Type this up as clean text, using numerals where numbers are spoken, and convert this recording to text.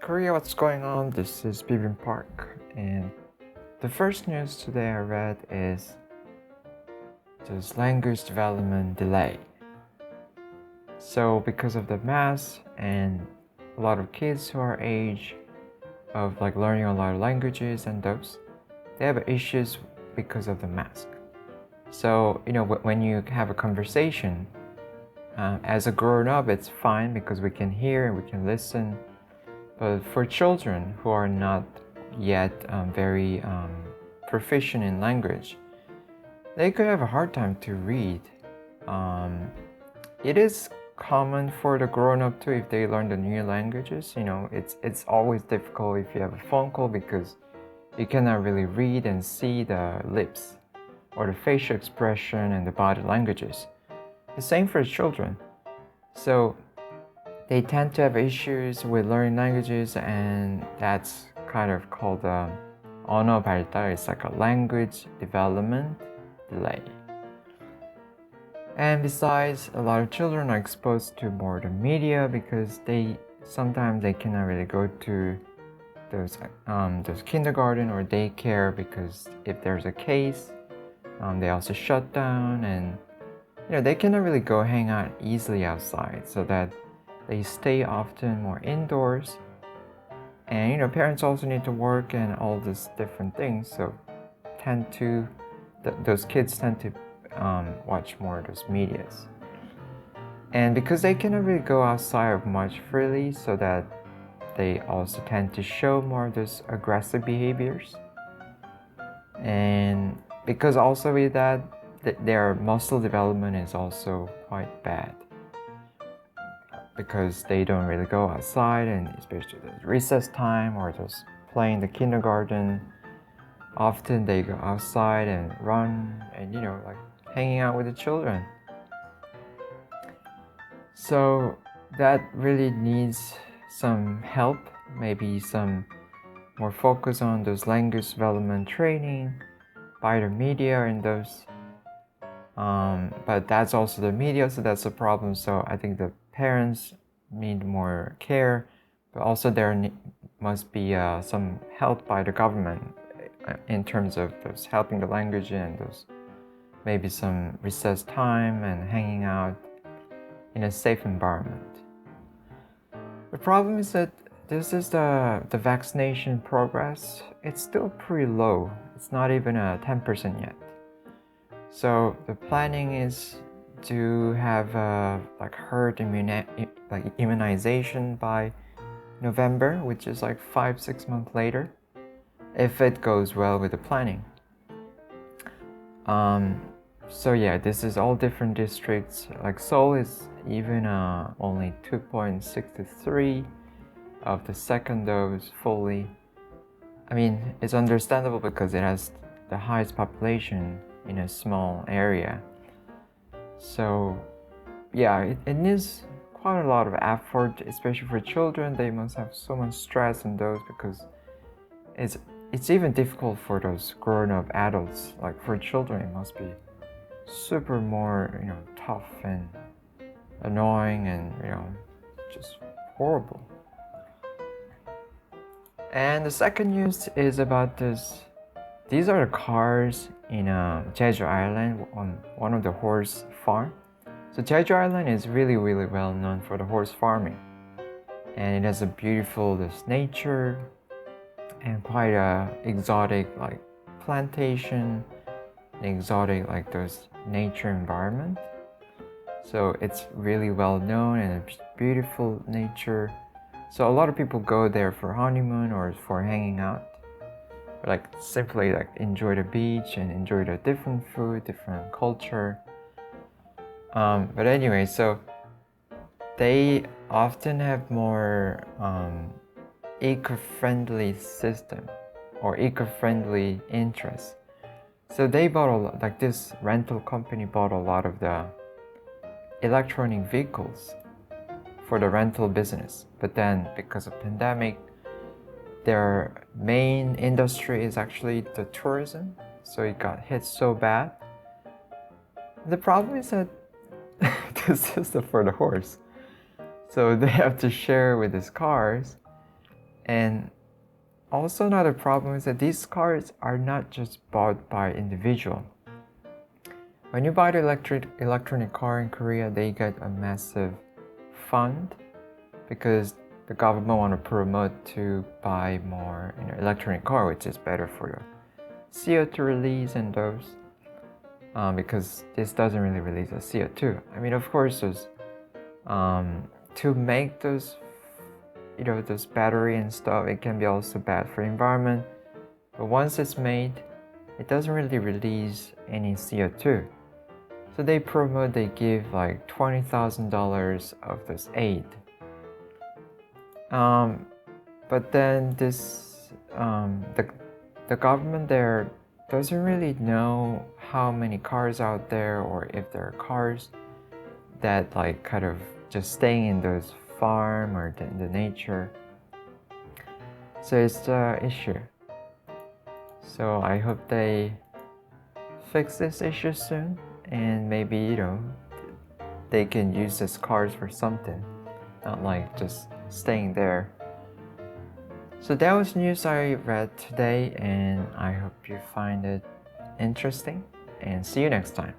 Korea, what's going on? This is Bibin Park, and the first news today I read is this language development delay. So, because of the mask and a lot of kids who are age of learning a lot of languages and those, they have issues because of the mask. So, when you have a conversation, as a grown up, it's fine because we can hear and we can listen. But for children who are not yet very proficient in language, they could have a hard time to read. It is common for the grown-up too if they learn the new languages. It's always difficult if you have a phone call because you cannot really read and see the lips or the facial expression and the body languages. The same for children. So they tend to have issues with learning languages, and that's kind of called 언어 발달. It's like a language development delay. And besides, a lot of children are exposed to more the media because sometimes they cannot really go to those kindergarten or daycare because if there's a case, they also shut down, and they cannot really go hang out easily outside, so that they stay often more indoors. And parents also need to work and all these different things, so those kids tend to watch more of those medias. And because they cannot really go outside much freely, so that they also tend to show more of those aggressive behaviors. And because also with that, their muscle development is also quite bad, because they don't really go outside, and especially the recess time or just playing the kindergarten, often they go outside and run and hanging out with the children. So that really needs some help, maybe some more focus on those language development training by the media and those. But that's also the media, so that's a problem. So I think the parents need more care, but also there must be some help by the government in terms of those helping the language and those maybe some recess time and hanging out in a safe environment. The problem is that this is the vaccination progress. It's still pretty low. It's not even 10% yet. So the planning is to have herd immunization by November, which is 5-6 months later, if it goes well with the planning. So yeah, this is all different districts. Seoul is even only 2.63 of the second dose fully. I mean, it's understandable because it has the highest population in a small area. So yeah, it needs quite a lot of effort, especially for children. They must have so much stress in those because it's even difficult for those grown-up adults. For children, it must be super more tough and annoying and just horrible. And the second news is about this. These are the cars in Jeju Island on one of the horse farm. So Jeju Island is really, really well known for the horse farming, and it has a beautiful nature and quite a exotic plantation, exotic those nature environment. So it's really well known and it's beautiful nature. So a lot of people go there for honeymoon or for hanging out, simply enjoy the beach and enjoy the different food, different culture. But anyway, so they often have more eco-friendly system or eco-friendly interests. So they bought a lot, this rental company bought a lot of the electronic vehicles for the rental business. But then because of pandemic, their main industry is actually the tourism, so it got hit so bad. The problem is that this is for the horse, so they have to share with these cars, And also another problem is that these cars are not just bought by individual. When you buy the electronic car in Korea, they get a massive fund because the government want to promote to buy more electronic car, which is better for the CO2 release and those. Because this doesn't really release a CO2. I mean, of course, those to make those those battery and stuff, it can be also bad for the environment. But once it's made, it doesn't really release any CO2. So they promote, they give like $20,000 of this aid. But then this the government there doesn't really know how many cars out there, or if there are cars that like kind of just staying in those farm or in the nature. So it's the issue. So I hope they fix this issue soon, and maybe they can use these cars for something, not like just staying there. So that was news I read today, and I hope you find it interesting, and see you next time.